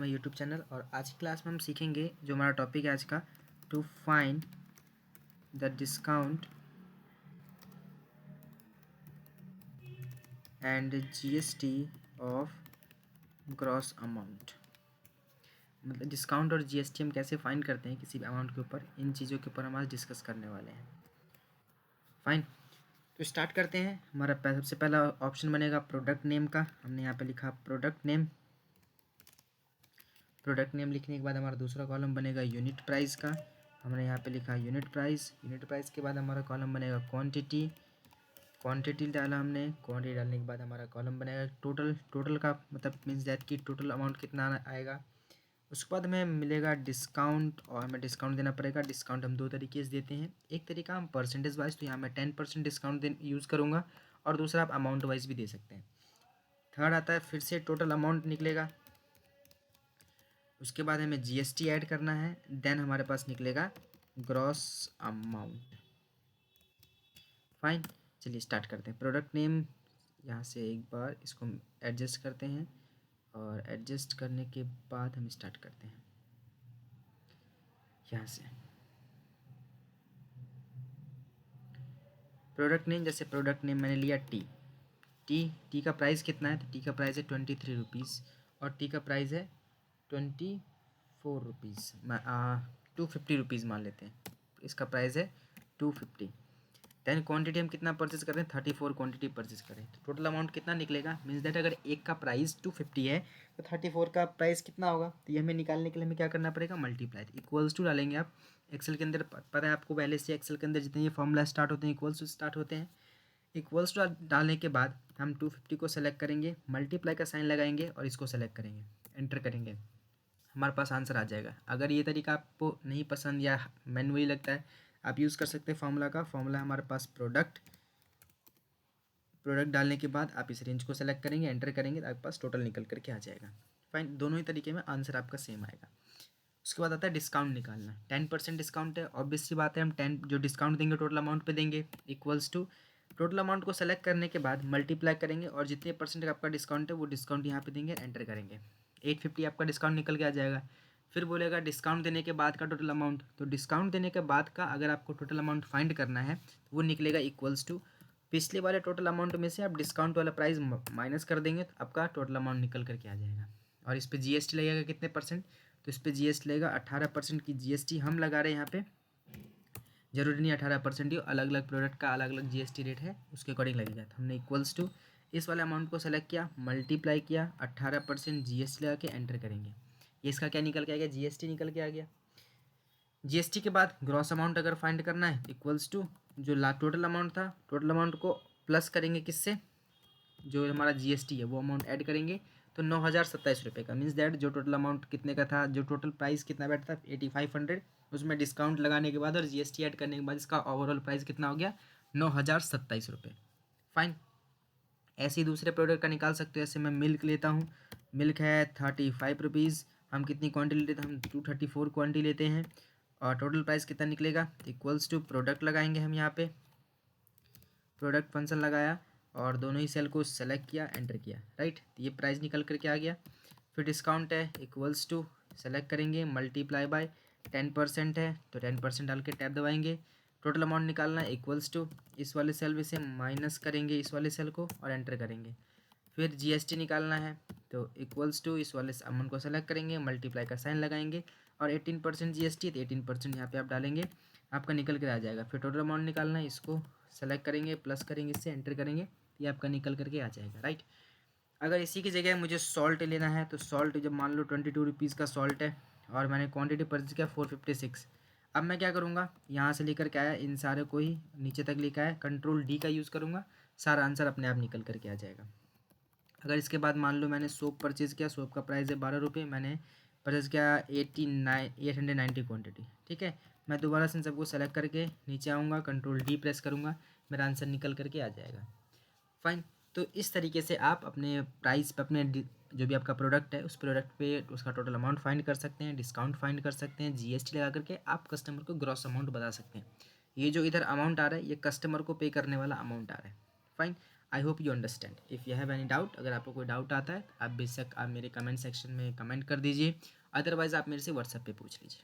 मेरा YouTube channel. और आज की क्लास में हम सीखेंगे जो हमारा टॉपिक है आज का, to find the discount and GST of gross amount. मतलब डिस्काउंट और जीएसटी हम कैसे फाइंड करते हैं किसी भी अमाउंट के ऊपर, इन चीज़ों के ऊपर हम आज डिस्कस करने वाले हैं। फाइन, तो स्टार्ट करते हैं। हमारा सबसे पहला ऑप्शन बनेगा प्रोडक्ट नेम का। हमने यहाँ पे लिखा प्रोडक्ट नेम। प्रोडक्ट नेम लिखने के बाद हमारा दूसरा कॉलम बनेगा यूनिट प्राइस का। हमने यहाँ पे लिखा यूनिट प्राइस। यूनिट प्राइस के बाद हमारा कॉलम बनेगा क्वांटिटी। क्वांटिटी डाला हमने। क्वांटिटी डालने के बाद हमारा कॉलम बनेगा टोटल। टोटल का मतलब मीन्स दैट कि टोटल अमाउंट कितना आएगा। उसके बाद हमें मिलेगा डिस्काउंट, और हमें डिस्काउंट देना पड़ेगा। डिस्काउंट हम दो तरीके से देते हैं। एक तरीका हम परसेंटेज वाइज, तो यहाँ मैं 10% डिस्काउंट यूज़ करूँगा, और दूसरा आप अमाउंट वाइज भी दे सकते हैं। थर्ड आता है फिर से टोटल अमाउंट निकलेगा। उसके बाद हमें जीएसटी ऐड करना है, देन हमारे पास निकलेगा ग्रॉस अमाउंट। फाइन, चलिए स्टार्ट करते हैं। प्रोडक्ट नेम यहाँ से एक बार इसको एडजस्ट करते हैं, और एडजस्ट करने के बाद हम स्टार्ट करते हैं यहाँ से। प्रोडक्ट नेम, जैसे प्रोडक्ट नेम मैंने लिया टी का प्राइस कितना है, तो टी का प्राइस है 23 रुपीज़, और टी का प्राइस है 24 रुपीज़। 250 रुपीज़ मान लेते हैं, इसका प्राइस है 250। दैन क्वांटिटी हम कितना परचेज कर रहे हैं, 34 क्वांटिटी परचेज करें, तो टोटल अमाउंट कितना निकलेगा। मीन्स दैट अगर एक का प्राइस 250 है तो 34 का प्राइस कितना होगा, तो ये हमें निकालने के लिए हमें क्या करना पड़ेगा, मल्टीप्लाई। इक्वल्स टू डालेंगे आप। एक्सेल के अंदर पता है आपको पहले से, एक्सेल के अंदर जितने ये फॉर्मूला स्टार्ट होते हैं इक्वल्स टू स्टार्ट होते हैं। इक्वल्स टू डालने के बाद हम 250 को सेलेक्ट करेंगे, मल्टीप्लाई का साइन लगाएंगे और इसको सेलेक्ट करेंगे, एंटर करेंगे, हमारे पास आंसर आ जाएगा। अगर ये तरीका आपको नहीं पसंद या मैनुअली लगता है, आप यूज़ कर सकते हैं फार्मूला का। फार्मूला हमारे पास प्रोडक्ट डालने के बाद आप इस रेंज को सेलेक्ट करेंगे, एंटर करेंगे, तो आपके पास टोटल निकल करके आ जाएगा। फाइन, दोनों ही तरीके में आंसर आपका सेम आएगा। उसके बाद आता है डिस्काउंट निकालना। 10% डिस्काउंट है, ऑब्वियस सी बात है, हम 10 जो डिस्काउंट देंगे टोटल अमाउंट पे देंगे। इक्वल्स टू टोटल अमाउंट को सेलेक्ट करने के बाद मल्टीप्लाई करेंगे, और जितने परसेंट का आपका डिस्काउंट है वो डिस्काउंट यहाँ पे देंगे, एंटर करेंगे। 850 आपका डिस्काउंट निकल के आ जाएगा। फिर बोलेगा डिस्काउंट देने के बाद का टोटल अमाउंट, तो डिस्काउंट देने के बाद का अगर आपको टोटल अमाउंट फाइंड करना है तो वो निकलेगा इक्वल्स टू पिछले वाले टोटल अमाउंट में से आप डिस्काउंट वाला प्राइस माइनस कर देंगे, तो आपका टोटल अमाउंट निकल करके आ जाएगा। और इस पर जीएसटी लगेगा कितने परसेंट, तो इस पर जीएसटी लगेगा 18% की जीएसटी हम लगा रहे हैं यहाँ पे। जरूरी नहीं 18% ही, अलग अलग प्रोडक्ट का अलग अलग जीएसटी रेट है, उसके अकॉर्डिंग लगेगा। तो हमने इक्वल्स टू इस वाले अमाउंट को सेलेक्ट किया, मल्टीप्लाई किया, 18% जीएसटी लगा के एंटर करेंगे। ये इसका क्या निकल के आ गया, जीएसटी निकल के आ गया। जीएसटी के बाद ग्रॉस अमाउंट अगर फाइंड करना है, इक्वल्स टू जो टोटल अमाउंट था, टोटल अमाउंट को प्लस करेंगे किससे, जो हमारा जीएसटी है वो अमाउंट ऐड करेंगे, तो 9,027 रुपये का। मीन्स दैट जो टोटल अमाउंट कितने का था, जो टोटल प्राइस कितना बैठता था 8500, उसमें डिस्काउंट लगाने के बाद और जीएसटी ऐड करने के बाद इसका ओवरऑल प्राइस कितना हो गया, 9,027 रुपये। फाइन, ऐसे ही दूसरे प्रोडक्ट का निकाल सकते हो। जैसे मैं मिल्क लेता हूँ, मिल्क है 35 रुपीज़। हम कितनी क्वान्टिटी लेते हैं, हम 234 क्वान्टिटी लेते हैं, और टोटल प्राइस कितना निकलेगा, इक्वल्स टू प्रोडक्ट लगाएंगे हम यहाँ पे, प्रोडक्ट फंक्शन लगाया और दोनों ही सेल को सेलेक्ट किया, एंटर किया, राइट। तो ये प्राइस निकल करके आ गया। फिर डिस्काउंट है, इक्वल्स टू सेलेक्ट करेंगे, मल्टीप्लाई बाय 10% है, तो 10% डाल के टैब दबाएंगे। टोटल अमाउंट निकालना है, इक्वल्स टू इस वाले सेल में से माइनस करेंगे इस वाले सेल को और एंटर करेंगे। फिर जीएसटी निकालना है, तो इक्वल्स टू इस वाले अमाउंट को सेलेक्ट करेंगे, मल्टीप्लाई का साइन लगाएंगे, और 18% जीएसटी, तो 18% यहाँ पे आप डालेंगे, आपका निकल कर आ जाएगा। फिर टोटल अमाउंट निकालना है, इसको सेलेक्ट करेंगे, प्लस करेंगे, इससे एंटर करेंगे, ये आपका निकल करके आ जाएगा, राइट। अगर इसी की जगह मुझे सॉल्ट लेना है, तो सॉल्ट जब मान लो 22 रुपीज़ का सॉल्ट है और मैंने क्वांटिटी परचेज किया 456, अब मैं क्या करूँगा, यहाँ से लेकर के आया, इन सारे को ही नीचे तक लेकर आया, कंट्रोल डी का यूज़ करूँगा, सारा आंसर अपने आप निकल करके आ जाएगा। अगर इसके बाद मान लो मैंने सोप परचेज़ किया, सोप का प्राइस है 12 रुपये, मैंने परचेज़ किया 890 क्वांटिटी, ठीक है। मैं दोबारा से इन सबको सेलेक्ट करके नीचे आऊँगा, कंट्रोल डी प्रेस करूँगा, मेरा आंसर निकल करके आ जाएगा। फाइन, तो इस तरीके से आप अपने प्राइस पे, अपने जो भी आपका प्रोडक्ट है उस प्रोडक्ट पे उसका टोटल अमाउंट फाइंड कर सकते हैं, डिस्काउंट फाइंड कर सकते हैं, जीएसटी लगा करके आप कस्टमर को ग्रॉस अमाउंट बता सकते हैं। ये जो इधर अमाउंट आ रहा है ये कस्टमर को पे करने वाला अमाउंट आ रहा है। Fine, I hope you understand. If you have any doubt, अगर आपको कोई डाउट आता है आप बेशक आप मेरे कमेंट सेक्शन में कमेंट कर दीजिए, अदरवाइज़ आप मेरे से व्हाट्सएप पे पूछ लीजिए।